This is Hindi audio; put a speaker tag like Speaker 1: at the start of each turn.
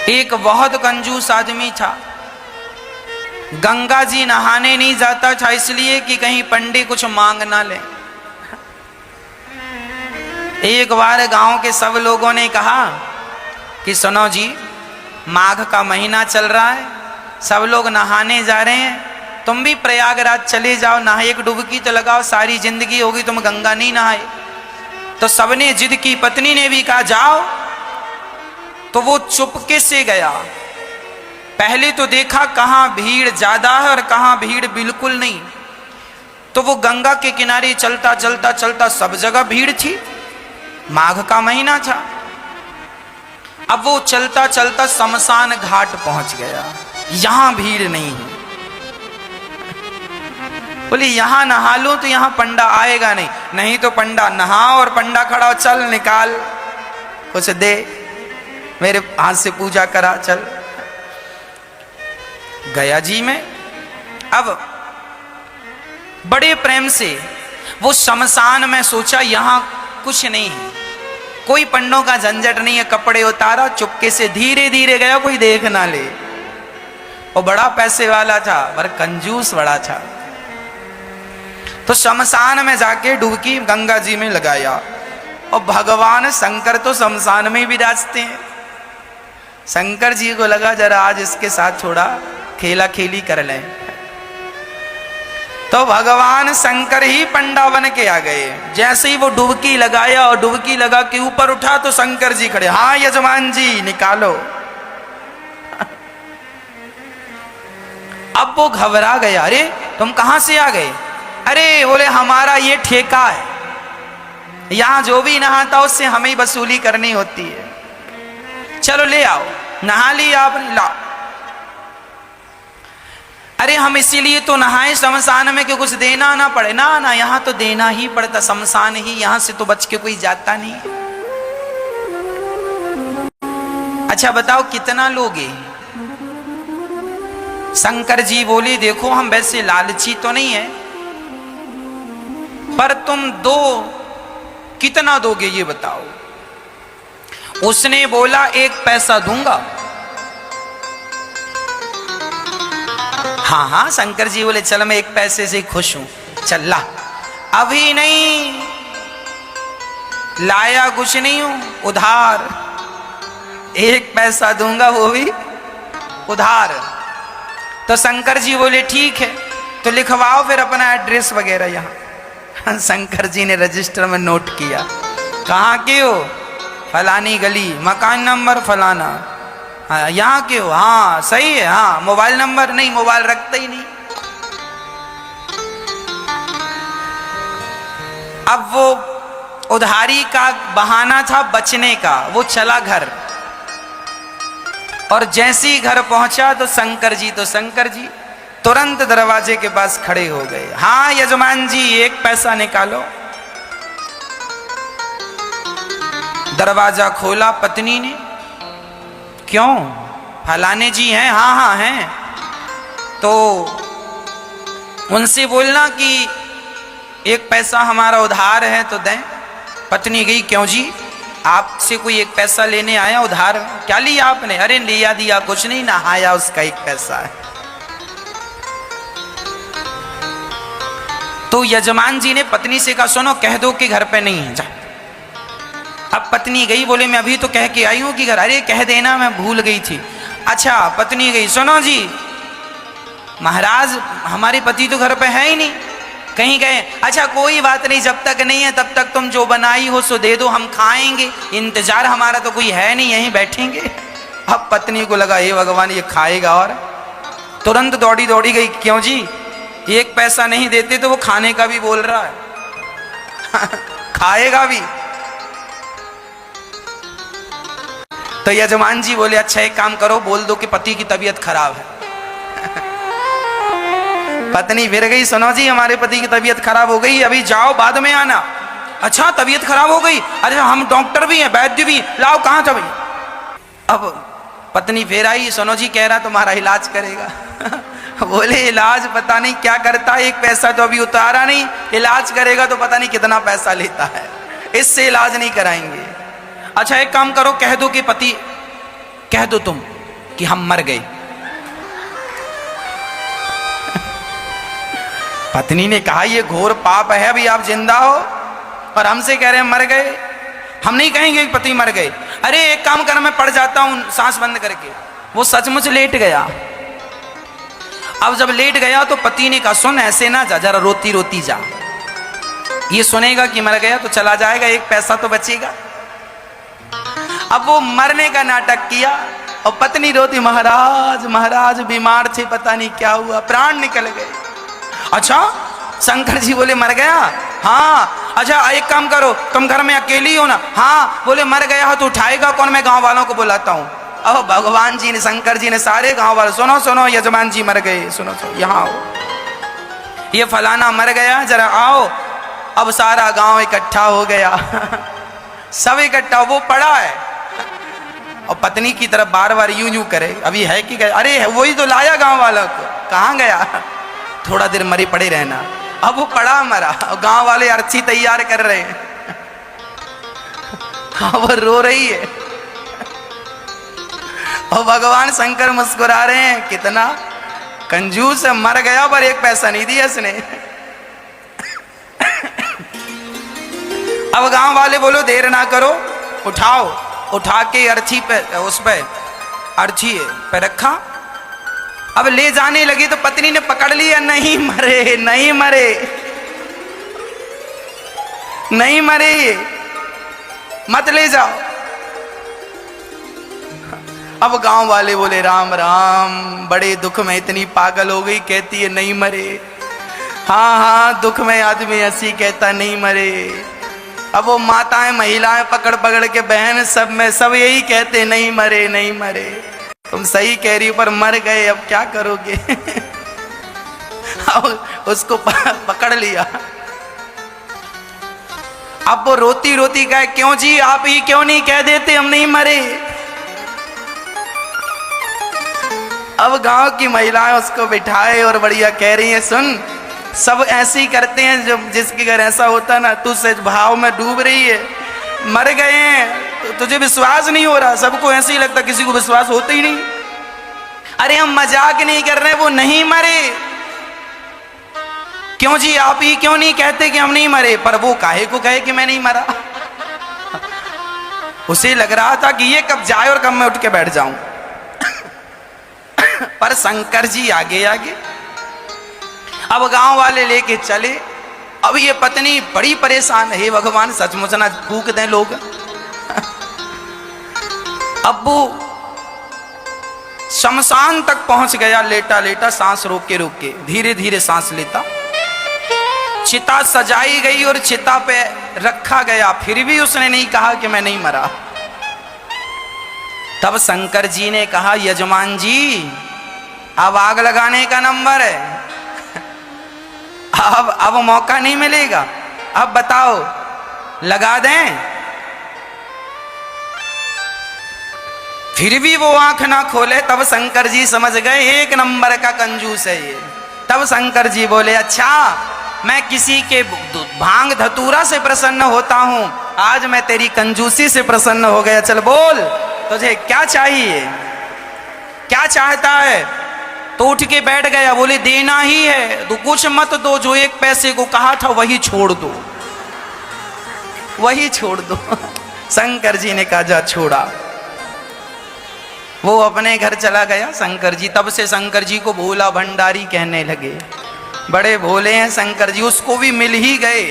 Speaker 1: एक बहुत कंजूस आदमी था, गंगा जी नहाने नहीं जाता था इसलिए कि कहीं पंडित कुछ मांग ना ले। एक बार गांव के सब लोगों ने कहा कि सुनो जी, माघ का महीना चल रहा है, सब लोग नहाने जा रहे हैं, तुम भी प्रयागराज चले जाओ, नहा एक डुबकी तो लगाओ, सारी जिंदगी होगी तुम गंगा नहीं नहाए। तो सबने जिद की, पत्नी ने भी कहा जाओ। तो वो चुपके से गया। पहले तो देखा कहाँ भीड़ ज्यादा है और कहाँ भीड़ बिल्कुल नहीं। तो वो गंगा के किनारे चलता चलता चलता सब जगह भीड़ थी, माघ का महीना था। अब वो चलता चलता शमशान घाट पहुंच गया, यहां भीड़ नहीं है। बोले यहां नहा लो तो यहां पंडा आएगा नहीं, नहीं तो पंडा नहा और पंडा खड़ा हो, चल निकाल कुछ दे, मेरे हाथ से पूजा करा, चल। गया जी में। अब बड़े प्रेम से वो शमशान में सोचा यहां कुछ नहीं है, कोई पंडों का झंझट नहीं है, कपड़े उतारा, चुपके से धीरे धीरे गया, कोई देख ना ले। वो बड़ा पैसे वाला था पर कंजूस बड़ा था। तो शमशान में जाके डुबकी गंगा जी में लगाया और भगवान शंकर तो शमशान में ही विराजते हैं। शंकर जी को लगा जरा आज इसके साथ थोड़ा खेला खेली कर लें। तो भगवान शंकर ही पंडा बन के आ गए। जैसे ही वो डुबकी लगाया और डुबकी लगा के ऊपर उठा तो शंकर जी खड़े, हाँ यजमान जी निकालो। अब वो घबरा गया, अरे तुम कहां से आ गए? अरे बोले हमारा ये ठेका है, यहां जो भी नहाता उससे हमें ही वसूली करनी होती है, चलो ले आओ। नहा लिया आपने, लाओ। अरे हम इसीलिए तो नहाए शमशान में कि कुछ देना ना पड़े। ना ना, यहां तो देना ही पड़ता, शमशान ही, यहां से तो बच के कोई जाता नहीं। अच्छा बताओ कितना लोगे? शंकर जी बोले देखो हम वैसे लालची तो नहीं है, पर तुम दो, कितना दोगे ये बताओ? उसने बोला 1 पैसा दूंगा। हाँ हाँ, शंकर जी बोले चल मैं 1 पैसे से खुश हूं, चल ला। अभी नहीं लाया, कुछ नहीं हूं, उधार 1 पैसा दूंगा, वो भी उधार। तो शंकर जी बोले ठीक है, तो लिखवाओ फिर अपना एड्रेस वगैरह यहाँ। शंकर जी ने रजिस्टर में नोट किया, कहाँ के हो? फलानी गली, मकान नंबर फलाना। हाँ यहाँ के हो? हाँ सही है। हाँ मोबाइल नंबर? नहीं, मोबाइल रखते ही नहीं। अब वो उधारी का बहाना था बचने का, वो चला घर। और जैसे ही घर पहुंचा तो शंकर जी तुरंत दरवाजे के पास खड़े हो गए। हाँ यजमान जी 1 पैसा निकालो। दरवाजा खोला पत्नी ने, क्यों? फलाने जी हैं? हाँ हाँ हैं। तो उनसे बोलना कि 1 पैसा हमारा उधार है तो दें। पत्नी गई, क्यों जी आपसे कोई 1 पैसा लेने आया उधार? क्या लिया आपने? अरे लिया दिया कुछ नहीं, नहाया उसका 1 पैसा है। तो यजमान जी ने पत्नी से कहा सुनो कह दो कि घर पे नहीं है, जा। अब पत्नी गई, बोले मैं अभी तो कह के आई हूं कि घर। अरे कह देना मैं भूल गई थी। अच्छा पत्नी गई, सुनो जी महाराज हमारे पति तो घर पे है ही नहीं, कहीं गए। अच्छा कोई बात नहीं, जब तक नहीं है तब तक तुम जो बनाई हो सो दे दो, हम खाएंगे, इंतजार हमारा तो कोई है नहीं, यहीं बैठेंगे। अब पत्नी को लगा हे भगवान ये खाएगा, और तुरंत दौड़ी दौड़ी गई, क्यों जी 1 पैसा नहीं देते तो वो खाने का भी बोल रहा है खाएगा भी। तो यजमान जी बोले अच्छा एक काम करो, बोल दो कि पति की तबीयत खराब है पत्नी फिर गई, सुनो जी हमारे पति की तबीयत खराब हो गई, अभी जाओ बाद में आना। अच्छा तबीयत खराब हो गई? अरे हम डॉक्टर भी हैं, वैद्य भी, लाओ कहाँ था भाई? अब पत्नी फिर आई, सुनो जी कह रहा तुम्हारा इलाज करेगा बोले इलाज पता नहीं क्या करता है, 1 पैसा तो अभी उतारा नहीं, इलाज करेगा तो पता नहीं कितना पैसा लेता है, इससे इलाज नहीं कराएंगे। अच्छा एक काम करो, कह दो कि पति, कह दो तुम कि हम मर गए। पत्नी ने कहा ये घोर पाप है, अभी आप जिंदा हो और हमसे कह रहे हैं मर गए। हम नहीं कहेंगे कि पति मर गए। अरे एक काम कर, मैं पड़ जाता हूं सांस बंद करके। वो सचमुच लेट गया। अब जब लेट गया तो पति ने कहा सुन ऐसे ना जा, जरा रोती रोती जा। ये सुनेगा कि मर गया तो चला जाएगा, एक पैसा तो बचेगा। अब वो मरने का नाटक किया और पत्नी रोती, महाराज महाराज बीमार थे, पता नहीं क्या हुआ, प्राण निकल गए। अच्छा, शंकर जी बोले मर गया? हाँ। अच्छा एक काम करो, तुम घर में अकेली हो ना? हाँ। बोले मर गया हो तो उठाएगा कौन? मैं गांव वालों को बुलाता हूँ। अब भगवान जी ने, शंकर जी ने सारे गांव वाले, सुनो सुनो यजमान जी मर गए, सुनो सुनो यहाँ आओ, ये फलाना मर गया, जरा आओ। अब सारा गांव इकट्ठा हो गया। सब इकट्ठा, वो पड़ा है और पत्नी की तरफ बार बार यूं यूं करे, अभी है कि गया? अरे वही तो लाया गांव वालों को, कहाँ गया? थोड़ा देर मरे पड़े रहना। अब वो पड़ा मरा और गांव वाले अर्थी तैयार कर रहे हैं। हाँ वो रो रही है और भगवान शंकर मुस्कुरा रहे हैं, कितना कंजूस है, मर गया पर एक पैसा नहीं दिया इसने। अब गांव वाले बोलो देर ना करो, उठाओ। उठा के अर्थी पे, उस पे अर्थी पे रखा। अब ले जाने लगी तो पत्नी ने पकड़ लिया, नहीं मरे नहीं मरे नहीं मरे, मत ले जाओ। अब गांव वाले बोले राम राम, बड़े दुख में इतनी पागल हो गई, कहती है नहीं मरे। हाँ हाँ, दुख में आदमी ऐसी कहता नहीं मरे। अब वो माताएं महिलाएं पकड़ पकड़ के, बहन सब में सब यही कहते नहीं मरे नहीं मरे। तुम सही कह रही हो पर मर गए, अब क्या करोगे? अब उसको पकड़ लिया। अब वो रोती रोती कहे क्यों जी, आप ही क्यों नहीं कह देते हम नहीं मरे? अब गांव की महिलाएं उसको बिठाए और बढ़िया कह रही हैं सुन, सब ऐसे ही करते हैं, जब जिसके घर ऐसा होता ना, तू सच भाव में डूब रही है, मर गए हैं तो तुझे विश्वास नहीं हो रहा, सबको ऐसे ही लगता, किसी को विश्वास होता ही नहीं। अरे हम मजाक नहीं कर रहे, वो नहीं मरे। क्यों जी, आप ही क्यों नहीं कहते कि हम नहीं मरे? पर वो काहे को कहे कि मैं नहीं मरा? उसे लग रहा था कि ये कब जाए और कब मैं उठ के बैठ जाऊं। पर शंकर जी आगे आगे। अब गांव वाले लेके चले। अब ये पत्नी बड़ी परेशान है, हे भगवान सचमुच ना फूक दें लोग। अब वो शमशान तक पहुंच गया, लेटा लेटा सांस रोक के धीरे धीरे सांस लेता। चिता सजाई गई और चिता पे रखा गया, फिर भी उसने नहीं कहा कि मैं नहीं मरा। तब शंकर जी ने कहा यजमान जी अब आग लगाने का नंबर है, अब मौका नहीं मिलेगा, अब बताओ लगा दें? फिर भी वो आंख ना खोले। तब शंकर जी समझ गए एक नंबर का कंजूस है ये। तब शंकर जी बोले अच्छा, मैं किसी के भांग धतूरा से प्रसन्न होता हूं, आज मैं तेरी कंजूसी से प्रसन्न हो गया। चल बोल तुझे क्या चाहिए, क्या चाहता है? तो उठ के बैठ गया। बोले देना ही है तो कुछ मत दो, जो एक पैसे को कहा था वही छोड़ दो, वही छोड़ दो। शंकर जी ने कहा जा छोड़ा। वो अपने घर चला गया शंकर जी। तब से शंकर जी को भोला भंडारी कहने लगे, बड़े भोले हैं शंकर जी। उसको भी मिल ही गए